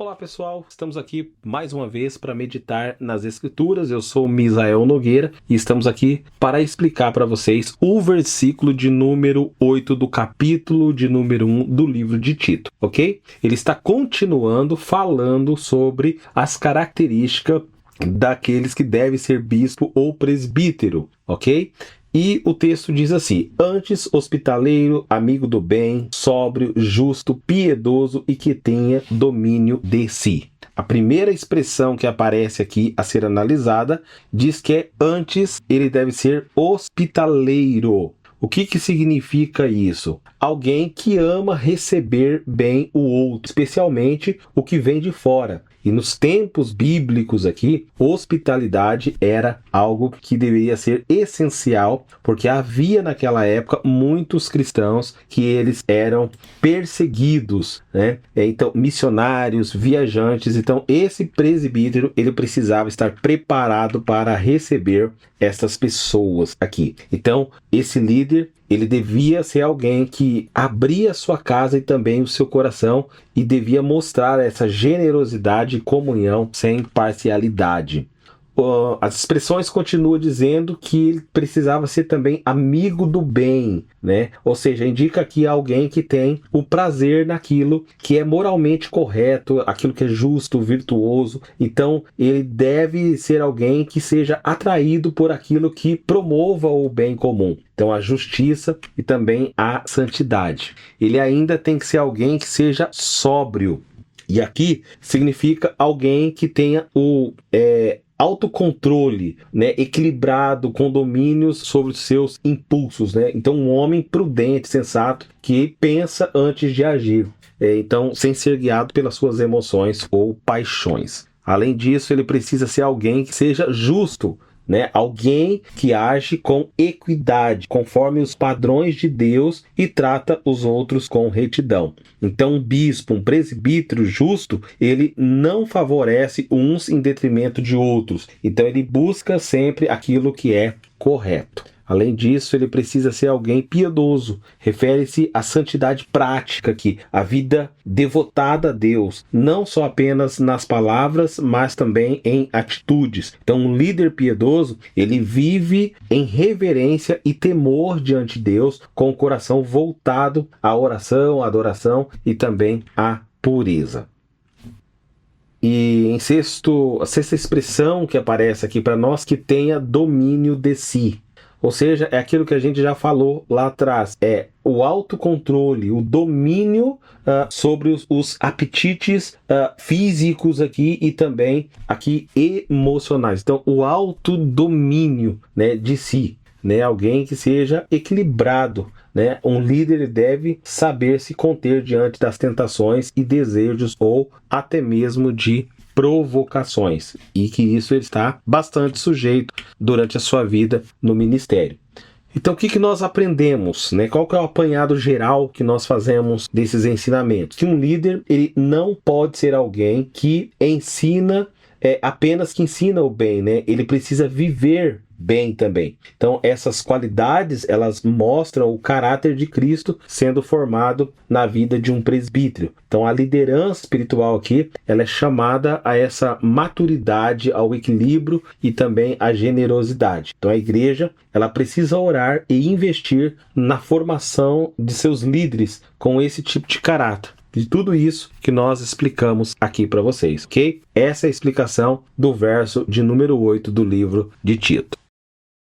Olá pessoal, estamos aqui mais uma vez para meditar nas Escrituras. Eu sou Misael Nogueira e estamos aqui para explicar para vocês o versículo de número 8 do capítulo de número 1 do livro de Tito, ok? Ele está continuando falando sobre as características daqueles que devem ser bispo ou presbítero, ok? E o texto diz assim: antes hospitaleiro, amigo do bem, sóbrio, justo, piedoso e que tenha domínio de si. A primeira expressão que aparece aqui a ser analisada diz que antes ele deve ser hospitaleiro. O que significa isso? Alguém que ama receber bem o outro, especialmente o que vem de fora. E nos tempos bíblicos aqui, hospitalidade era algo que deveria ser essencial, porque havia naquela época muitos cristãos que eles eram perseguidos, né? Então, missionários, viajantes. Então, esse presbítero, ele precisava estar preparado para receber essas pessoas aqui. Então, esse líder, ele devia ser alguém que abria sua casa e também o seu coração e devia mostrar essa generosidade e comunhão sem parcialidade. As expressões continuam dizendo que ele precisava ser também amigo do bem, né? Ou seja, indica aqui alguém que tem o prazer naquilo que é moralmente correto, aquilo que é justo, virtuoso. Então, ele deve ser alguém que seja atraído por aquilo que promova o bem comum. Então, a justiça e também a santidade. Ele ainda tem que ser alguém que seja sóbrio. E aqui significa alguém que tenha o autocontrole, né, equilibrado, com domínios sobre os seus impulsos, né? Então, um homem prudente, sensato, que pensa antes de agir. Então, sem ser guiado pelas suas emoções ou paixões. Além disso, ele precisa ser alguém que seja justo, né? Alguém que age com equidade, conforme os padrões de Deus e trata os outros com retidão. Então, um bispo, um presbítero justo, ele não favorece uns em detrimento de outros. Então, ele busca sempre aquilo que é correto. Além disso, ele precisa ser alguém piedoso. Refere-se à santidade prática aqui, a vida devotada a Deus, não só apenas nas palavras, mas também em atitudes. Então, um líder piedoso, ele vive em reverência e temor diante de Deus, com o coração voltado à oração, à adoração e também à pureza. E a sexta expressão que aparece aqui para nós, que tenha domínio de si. Ou seja, é aquilo que a gente já falou lá atrás. É o autocontrole, o domínio sobre os apetites físicos aqui e também aqui emocionais. Então, o autodomínio, né, de si. Né? Alguém que seja equilibrado. Né? Um líder deve saber se conter diante das tentações e desejos ou até mesmo de provocações, e que isso ele está bastante sujeito durante a sua vida no ministério. Então, o que nós aprendemos? Né? Qual que é o apanhado geral que nós fazemos desses ensinamentos? Que um líder, ele não pode ser alguém que ensina apenas que ensina o bem, né? Ele precisa viver bem também. Então, essas qualidades, elas mostram o caráter de Cristo sendo formado na vida de um presbítero. Então, a liderança espiritual aqui, ela é chamada a essa maturidade, ao equilíbrio e também à generosidade. Então, a igreja, ela precisa orar e investir na formação de seus líderes com esse tipo de caráter. De tudo isso que nós explicamos aqui para vocês, ok? Essa é a explicação do verso de número 8 do livro de Tito.